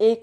1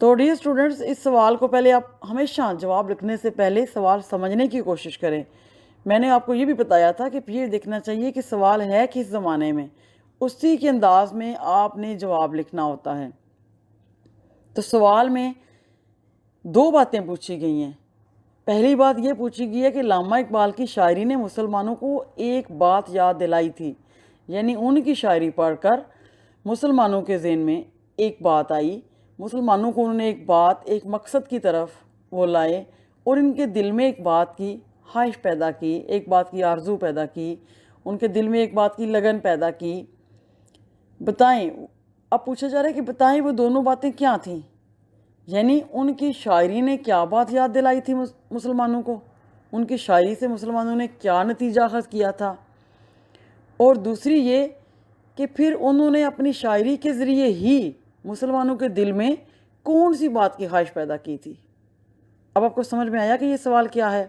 تو dear students, اس سوال کو پہلے آپ ہمیشہ جواب لکھنے سے پہلے سوال سمجھنے کی کوشش کریں۔ میں نے آپ کو یہ بھی بتایا تھا کہ یہ دیکھنا چاہیے کہ سوال ہے کس زمانے میں، اسی کے انداز میں آپ نے جواب لکھنا ہوتا ہے۔ تو سوال میں دو باتیں پوچھی گئی ہیں۔ پہلی بات یہ پوچھی گئی ہے کہ علامہ اقبال کی شاعری نے مسلمانوں کو ایک بات یاد دلائی تھی، یعنی ان کی شاعری پڑھ کر مسلمانوں کے ذہن میں ایک بات آئی، مسلمانوں کو انہوں نے ایک بات، ایک مقصد کی طرف وہ لائے، اور ان کے دل میں ایک بات کی خواہش پیدا کی، ایک بات کی آرزو پیدا کی، ان کے دل میں ایک بات کی لگن پیدا کی۔ بتائیں، اب پوچھا جا رہا ہے کہ بتائیں وہ دونوں باتیں کیا تھیں، یعنی ان کی شاعری نے کیا بات یاد دلائی تھی مسلمانوں کو، ان کی شاعری سے مسلمانوں نے کیا نتیجہ اخذ کیا تھا، اور دوسری یہ کہ پھر انہوں نے اپنی شاعری کے ذریعے ہی مسلمانوں کے دل میں کون سی بات کی خواہش پیدا کی تھی۔ اب آپ کو سمجھ میں آیا کہ یہ سوال کیا ہے؟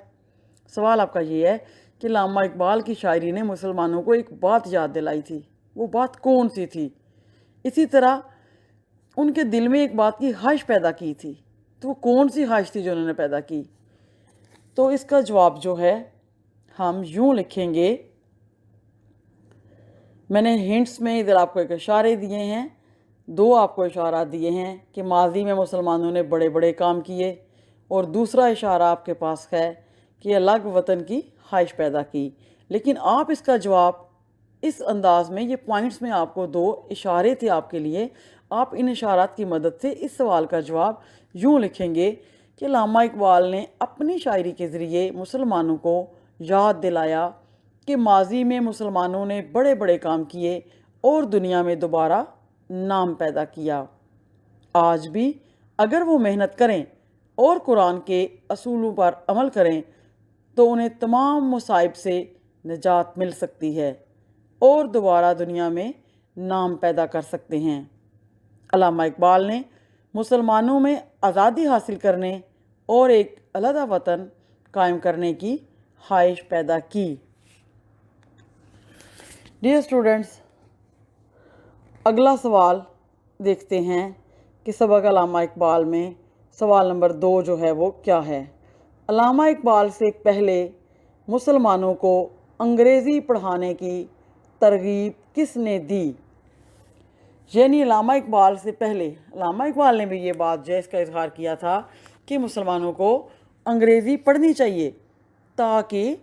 سوال آپ کا یہ ہے کہ علامہ اقبال کی شاعری نے مسلمانوں کو ایک بات یاد دلائی تھی، وہ بات کون سی تھی؟ اسی طرح ان کے دل میں ایک بات کی خواہش پیدا کی تھی، تو وہ کون سی خواہش تھی جو انہوں نے پیدا کی؟ تو اس کا جواب جو ہے ہم یوں لکھیں گے، میں نے ہنٹس میں ادھر آپ کو ایک اشارے دیے ہیں، دو آپ کو اشارات دیے ہیں کہ ماضی میں مسلمانوں نے بڑے بڑے کام کیے، اور دوسرا اشارہ آپ کے پاس ہے کہ الگ وطن کی خواہش پیدا کی۔ لیکن آپ اس کا جواب اس انداز میں، یہ پوائنٹس میں آپ کو دو اشارے تھے آپ کے لیے، آپ ان اشارات کی مدد سے اس سوال کا جواب یوں لکھیں گے کہ علامہ اقبال نے اپنی شاعری کے ذریعے مسلمانوں کو یاد دلایا کہ ماضی میں مسلمانوں نے بڑے بڑے کام کیے اور دنیا میں دوبارہ نام پیدا کیا۔ آج بھی اگر وہ محنت کریں اور قرآن کے اصولوں پر عمل کریں تو انہیں تمام مصائب سے نجات مل سکتی ہے اور دوبارہ دنیا میں نام پیدا کر سکتے ہیں۔ علامہ اقبال نے مسلمانوں میں آزادی حاصل کرنے اور ایک علیحدہ وطن قائم کرنے کی خواہش پیدا کی۔ ڈیئر اسٹوڈنٹس، اگلا سوال دیکھتے ہیں کہ سبق علامہ اقبال میں سوال نمبر 2 جو ہے وہ کیا ہے۔ علامہ اقبال سے پہلے مسلمانوں کو انگریزی پڑھانے کی ترغیب کس نے دی؟ یعنی علامہ اقبال سے پہلے علامہ اقبال نے بھی یہ بات جو ہے اس کا اظہار کیا تھا کہ مسلمانوں کو انگریزی پڑھنی چاہیے تاکہ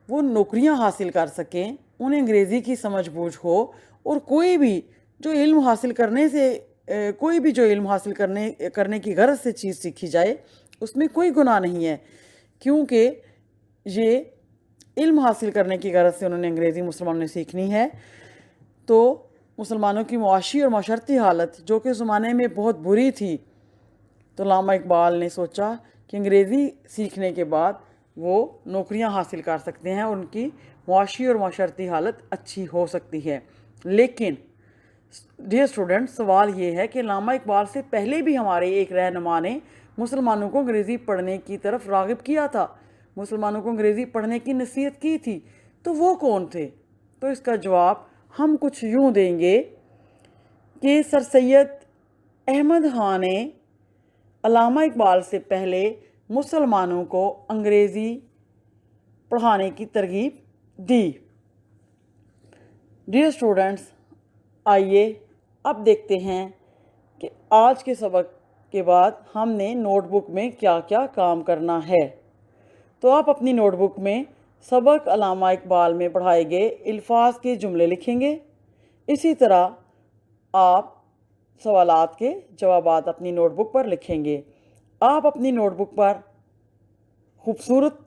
وہ نوکریاں حاصل کر سکیں، انہیں انگریزی کی سمجھ بوجھ ہو، اور کوئی بھی جو علم حاصل کرنے کی غرض سے چیز سیکھی جائے اس میں کوئی گناہ نہیں ہے، کیونکہ یہ علم حاصل کرنے کی غرض سے انہوں نے انگریزی مسلمانوں نے سیکھنی ہے۔ تو مسلمانوں کی معاشی اور معاشرتی حالت جو کہ زمانے میں بہت بری تھی، تو علامہ اقبال نے سوچا کہ انگریزی سیکھنے کے بعد وہ نوکریاں حاصل کر سکتے ہیں اور ان کی معاشی اور معاشرتی حالت اچھی ہو سکتی ہے۔ لیکن ڈیئر اسٹوڈنٹ، سوال یہ ہے کہ علامہ اقبال سے پہلے بھی ہمارے ایک رہنما نے مسلمانوں کو انگریزی پڑھنے کی طرف راغب کیا تھا، مسلمانوں کو انگریزی پڑھنے کی نصیحت کی تھی، تو وہ کون تھے؟ تو اس کا جواب ہم کچھ یوں دیں گے کہ سر سید احمد خاں نے علامہ اقبال سے پہلے مسلمانوں کو انگریزی پڑھانے کی ترغیب دی۔ ڈیئر اسٹوڈنٹس، آئیے اب دیکھتے ہیں کہ آج کے سبق کے بعد ہم نے نوٹ بک میں کیا کیا کام کرنا ہے۔ تو آپ اپنی نوٹ بک میں سبق علامہ اقبال میں پڑھائے گئے الفاظ کے جملے لکھیں گے۔ اسی طرح آپ سوالات کے جوابات اپنی نوٹ بک پر لکھیں گے۔ آپ اپنی نوٹ بک پر خوبصورت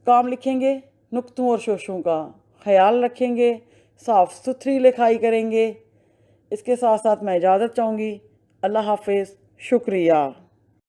کام لکھیں گے، نقطوں اور شوشوں کا خیال رکھیں گے، صاف ستھری لکھائی کریں گے۔ اس کے ساتھ ساتھ میں اجازت چاہوں گی۔ اللہ حافظ، شکریہ۔